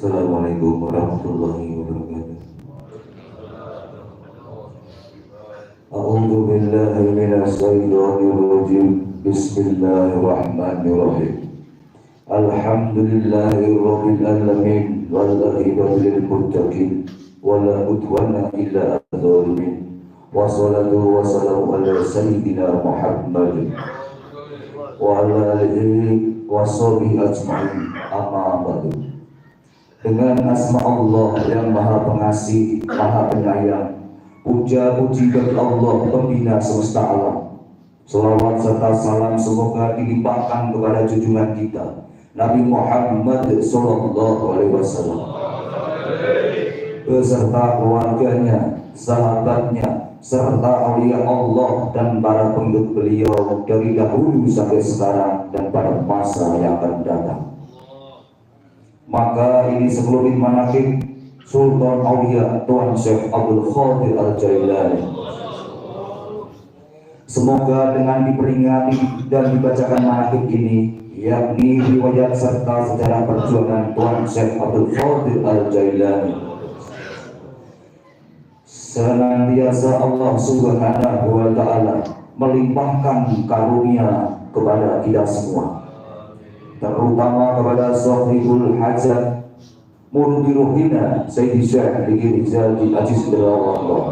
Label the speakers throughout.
Speaker 1: Assalamualaikum warahmatullahi wabarakatuh. A'udzu billahi minasy syaithanir rajim. Bismillahirrahmanirrahim. Alhamdulillahirabbil alamin wal aqibatu lil muttaqin wala udwana illa 'alal zalimin. Wassalatu wassalamu ala sayyidina Muhammad wa ala alihi washabihi ajmain. Amma ba'du. Dengan asma Allah yang Maha Pengasih, Maha Penyayang, puja puji bagi Allah Pembina semesta alam. Salawat serta salam semoga dilimpahkan kepada junjungan kita Nabi Muhammad Sallallahu Alaihi Wasallam beserta keluarganya, sahabatnya, serta aulia Allah dan para pengikut beliau dari dahulu sampai sekarang dan pada masa yang akan datang. Maka ini sebelum manaqib Sultan Aulia Tuan Syekh Abdul Qadir Al-Jailani, semoga dengan diperingati dan dibacakan manaqib ini, yakni riwayat serta sejarah perjuangan Tuan Syekh Abdul Qadir Al-Jailani, senantiasa Allah Subhanahu wa Ta'ala melimpahkan karunia kepada kita semua, terutama kepada Sahibul Hajat Murudiruhina Sayyidi Syekh Rizal Aziz Allah.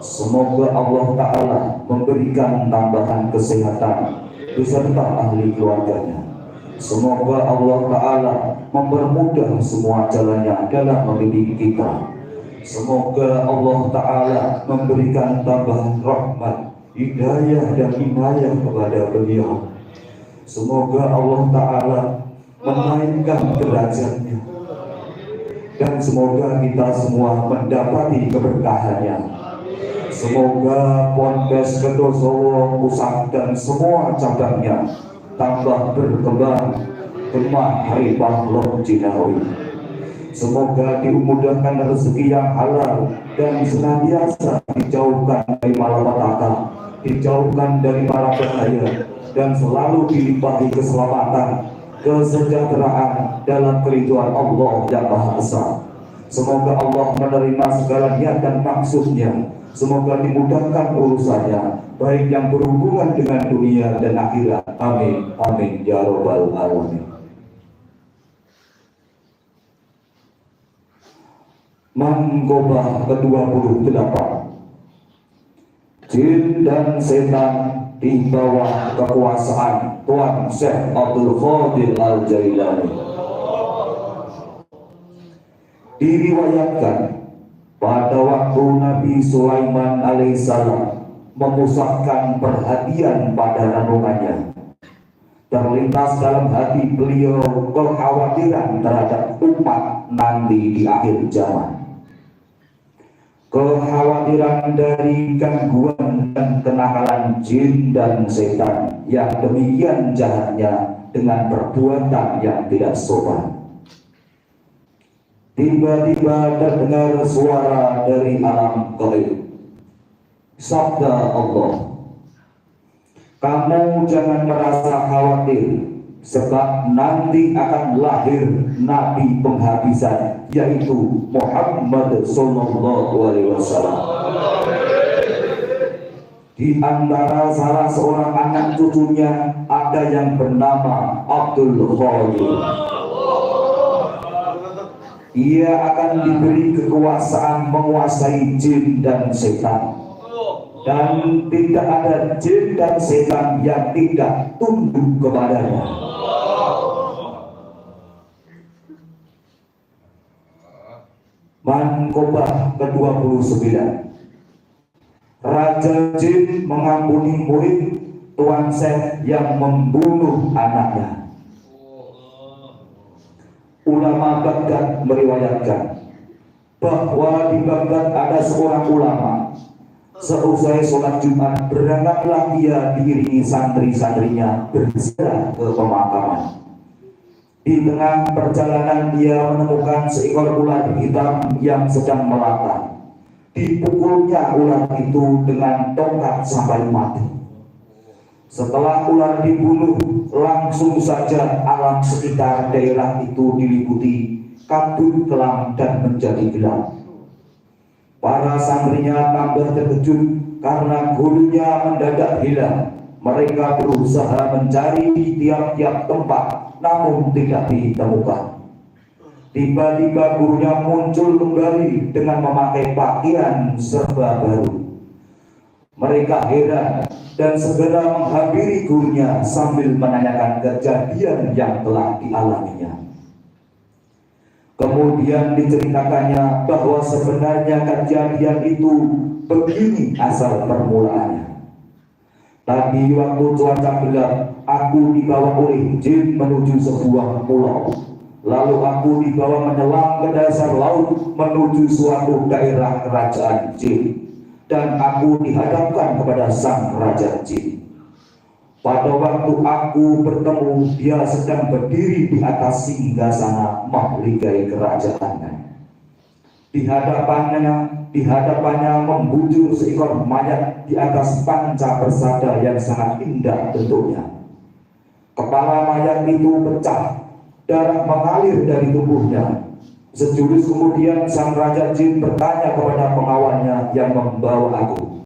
Speaker 1: Semoga Allah Ta'ala memberikan tambahan kesehatan beserta ahli keluarganya. Semoga Allah Ta'ala mempermudah semua jalannya dalam mendidik kita. Semoga Allah Ta'ala memberikan tambahan rahmat, hidayah dan inayah kepada beliau. Semoga Allah Ta'ala menaikkan derajatnya, dan semoga kita semua mendapati keberkahannya. Semoga Ponpes Kertosowo Pusat dan semua cabangnya tambah berkembang gemah haribah Lom Cinawi. Semoga dimudahkan rezeki yang halal dan senantiasa dijauhkan dari malapetaka, dijauhkan dari mara bahaya, dan selalu dilimpahi keselamatan, kesejahteraan dalam keridhaan Allah yang Maha Esa. Semoga Allah menerima segala niat dan maksudnya. Semoga dimudahkan urusannya, baik yang berhubungan dengan dunia dan akhirat. Amin, amin, ya Rabbal Alamin. Mangkobah ke-28. Jin dan setan di bawah kekuasaan Tuan Syekh Abdul Qadir Al-Jailani. Diriwayatkan pada waktu Nabi Sulaiman alaihissalam memusatkan perhatian pada renungannya, terlintas dalam hati beliau kekhawatiran terhadap umat nanti di akhir zaman. Kekhawatiran dari gangguan dan kenakalan jin dan setan yang demikian jahatnya dengan perbuatan yang tidak sopan. Tiba-tiba terdengar suara dari alam gaib. Sabda Allah, "Kamu jangan merasa khawatir, sebab nanti akan lahir Nabi penghabisan, yaitu Muhammad Sallallahu Alaihi Wasallam. Di antara salah seorang anak cucunya ada yang bernama Abdul Qadir. Ia akan diberi kekuasaan menguasai jin dan setan, dan tidak ada jin dan setan yang tidak tunduk kepadanya." Mangkobah ke-29. Raja Jin mengampuni murid Tuan Syekh yang membunuh anaknya. Ulama Baghdad meriwayatkan bahwa di Baghdad ada seorang ulama. Seusai sholat Jumat, berangkatlah ia diiringi santri-santrinya berziarah ke pemakaman. Di tengah perjalanan dia menemukan seekor ular hitam yang sedang melata. Dipukulnya ular itu dengan tongkat sampai mati. Setelah ular dibunuh, langsung saja alam sekitar daerah itu diliputi kabut kelam dan menjadi gelap. Para santrinya tambah terkejut karena gurunya mendadak hilang. Mereka berusaha mencari di tiap-tiap tempat, namun tidak ditemukan. Tiba-tiba gurunya muncul kembali dengan memakai pakaian serba baru. Mereka heran dan segera menghampiri gurunya sambil menanyakan kejadian yang telah dialaminya. Kemudian diceritakannya bahwa sebenarnya kejadian itu begini asal permulaannya. Tadi waktu cuaca gelap, aku dibawa oleh jin menuju sebuah pulau. Lalu aku dibawa menyelam ke dasar laut menuju suatu daerah kerajaan jin. Dan aku dihadapkan kepada sang raja jin. Pada waktu aku bertemu, dia sedang berdiri di atas singgasana mahligai kerajaannya. Di hadapannya membujur seekor mayat di atas panca persada yang sangat indah bentuknya. Kepala mayat itu pecah, darah mengalir dari tubuhnya. Sejurus kemudian sang raja jin bertanya kepada pengawalnya yang membawa aku,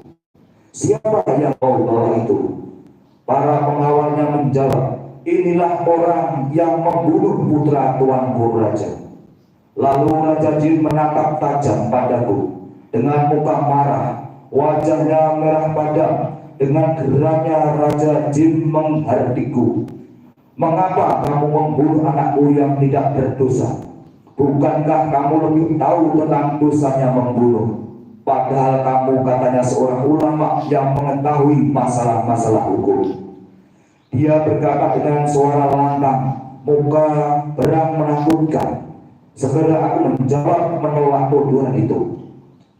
Speaker 1: "Siapa yang kau bawa itu?" Para pengawalnya menjawab, "Inilah orang yang membunuh putra tuanku raja." Lalu raja jin menatap tajam padaku dengan muka marah, wajahnya merah padam. Dengan geramnya raja jin menghardikku, "Mengapa kamu membunuh anakku yang tidak berdosa? Bukankah kamu lebih tahu tentang dosanya membunuh? Padahal kamu katanya seorang ulama yang mengetahui masalah-masalah hukum." Dia berkata dengan suara lantang, muka berang menakutkan. Segera aku menjawab menolak tuduhan itu.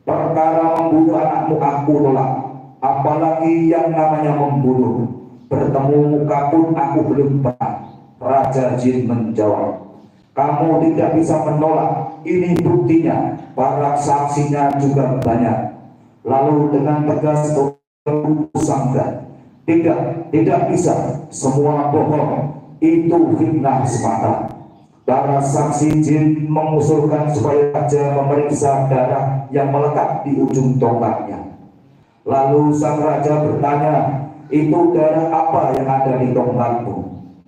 Speaker 1: "Perkara membunuh anakmu aku tolak, apalagi yang namanya membunuh. Bertemu muka pun aku belum pernah." Raja jin menjawab, "Kamu tidak bisa menolak, ini buktinya, para saksinya juga banyak." Lalu dengan tegas aku sangka, tidak bisa, semua bohong, itu fitnah semata." Para saksi jin mengusulkan supaya raja memeriksa darah yang melekat di ujung tongkatnya. Lalu sang raja bertanya, "Itu darah apa yang ada di tongkatmu?"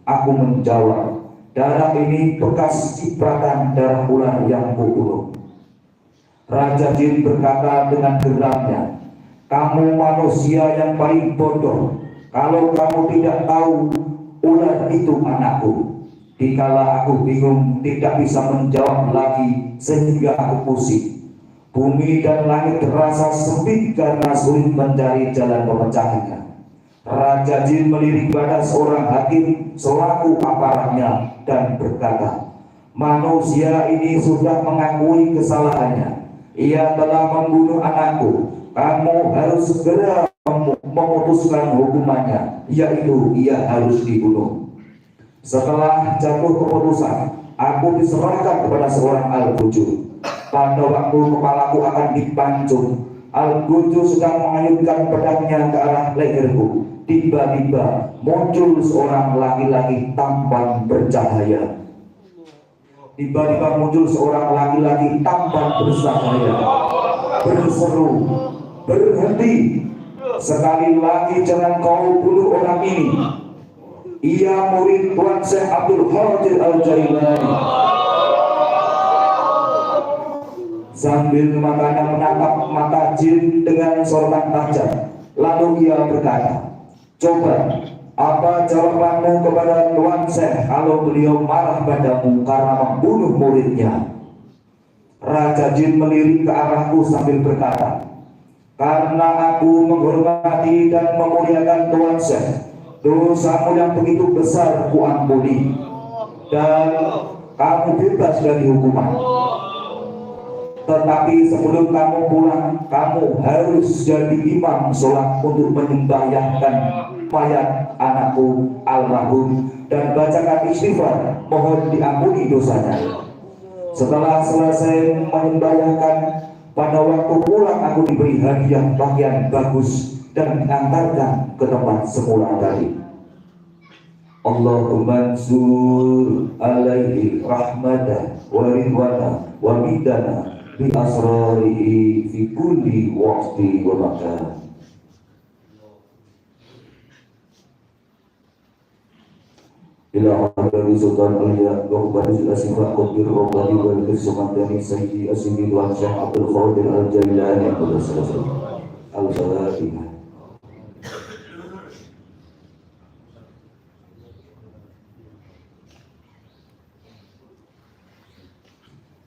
Speaker 1: Aku menjawab, "Darah ini bekas cipratan darah ular yang kubunuh." Raja jin berkata dengan geramnya, "Kamu manusia yang paling bodoh kalau kamu tidak tahu ular itu anakku." Dikala aku bingung tidak bisa menjawab lagi sehingga aku pusing. Bumi dan langit terasa sempit karena sulit mencari jalan pemecahannya. Raja jin melirik pada seorang hakim selaku aparatnya dan berkata, "Manusia ini sudah mengakui kesalahannya. Ia telah membunuh anakku. Kamu harus segera memutuskan hukumannya, yaitu ia harus dibunuh." Setelah jatuh keputusan, aku diserahkan kepada seorang al-Gujur. Pada waktu kepalaku akan dipancung, al-Gujur sedang mengayunkan pedangnya ke arah leherku. Tiba-tiba muncul seorang laki-laki tampan bercahaya. Berseru, "Berhenti! Sekali lagi jangan kau bunuh orang ini. Ia murid Tuan Syekh Abdul Qadir Al-Jailani." Sambil matanya menatap mata jin dengan sorotan tajam, lalu ia berkata, "Coba, apa jawabanmu kepada Tuan Syekh kalau beliau marah padamu karena membunuh muridnya?" Raja jin melirik ke arahku sambil berkata, "Karena aku menghormati dan memuliakan Tuan Syekh, dosamu yang begitu besar kuampuni dan kamu bebas dari hukuman. Tetapi sebelum kamu pulang, kamu harus jadi imam sholat untuk menyembahyangkan mayat anakku almarhum dan bacakan istighfar, mohon diampuni dosanya. Setelah selesai menyembahyangkan, pada waktu pulang aku diberi hadiah pakaian bagus dan diantarkan ke tempat semula tadi." Allahumma ansur alaihi rahmatah wa ridwana wa bidana bi asrarihi fi kulli waqti wa makan. Ila hadari sultan al-ya wa kubadis al-asifah qadbir rabbani wa al-kisumantani sayyidi asimi wa syah Abdul Qadir al-Jailani al-Fatihah.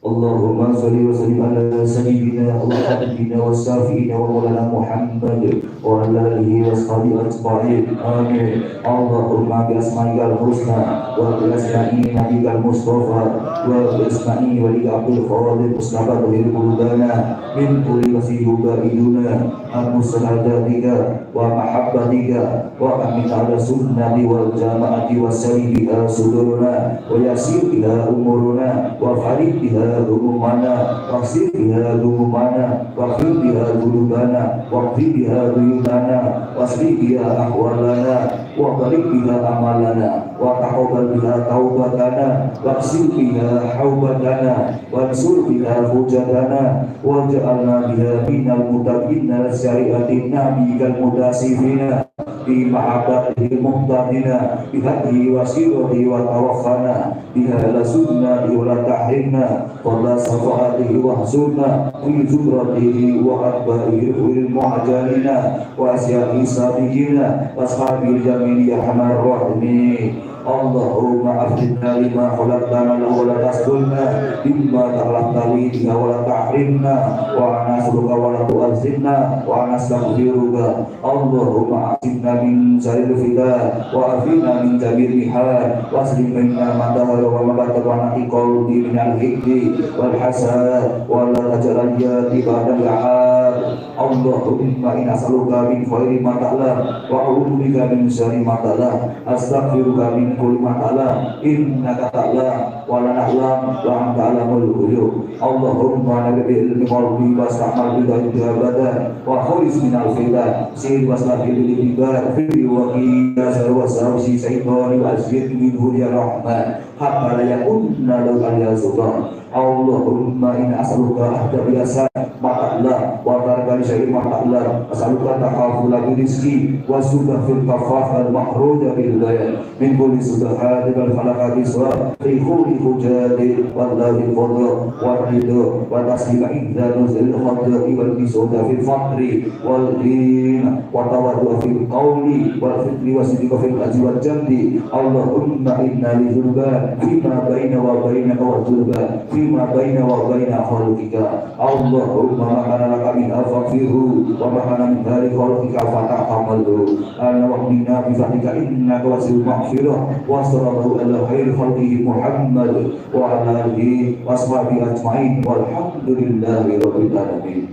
Speaker 1: Allahumma salli wa sallim ala sayyidina wa habibina wa safiina wa maulana Muhammad wa ala alihi wa sahbihi ajma'in. Amin. Allahumma bi asma'ikal husna wa bi asma'i nabiyyikal mustafa wa bi asma'i wali Abdul Qadir Mustafa wa qulubana min kulli wasihuba iduna al-musnadatika wa mahabbatika wa amin ala sunnati wal jama'ati wa sayyidina suduruna wa yasir biha umuruna wa farid biha rumana waksir biha rumana wakil biha dulubana wakil biha duyubana wasri biha ahwalana wa balik biha amalana wa taqabbal biha taubatana waksir biha haubatana wansur biha hujatana wa ja'alna biha minal mutabinna syari'atin nabiyikal mudasifina bi ma'abadihi muhtadina bihadi wasirati wa tawaffana biha la sunnati wa la tahrimna wa safa'atihi wa hzurna fi zumratihi wa atba'ihi ulil mu'ajalina wa asya'i sabiqina wa ashabil jamil ya hamar rahmi. Allahumma afidna lima khalaqtana wa la tasdulna bima ta'laqta biha wa la tahrimna wa anasruka wa la tu'azzimna wa anastaghfiruka. Allahumma afidna min syarril fitnah wa afidna min jabir mihal wa aslim baina ma dahara wa ma batta wa naqiqul min al-hikdi wal hasad wa la taj'al yati ba'da al-'ad. Allahumma inna as'aluka min khairi ma ta'lam wa a'udzu bika min syarri ma ta'lam astaghfiruka min kulli ma ta'lam innaka ta'lam wa la na'lam wa anta 'alamul ghuyub. Allahumma nabi ilmi qalbi wa sa'mal bi badan wa khalis min al-fitan sir wa sa'il bi ibar fi wa qiyas wa sa'usi sayyidani wa azid min ya rahman hatta la yakunna lahu al-sultan. Allahumma inna as'aluka ahda biasa ma'ala wa tarkani syai'i ma'ala as'aluka takhafula bi rizqi wa subha fil kafaf al mahruja bil bayan min kulli subhati wal falaqati suwa fi kulli hujati wal ladhi fadha wa ridha wa taslima idza nuzil khadri wal bisuda fil faqri wal din wa tawaddu fil qawli wal fitri wa sidqa fil ajri wal jamdi. Allahumma inna li dhunban fima baina wa bainaka wa dhunban fima baina wa baina khalqika. Allahumma ma kana laka min afaqiru wa ma kana min dari khalqika fatahamalu ana wa minna bi fadlika innaka wasil maghfirah wa sallallahu ala khairi khalqihi Muhammad wa ala alihi wa sahbihi ajma'in walhamdulillahi rabbil alamin.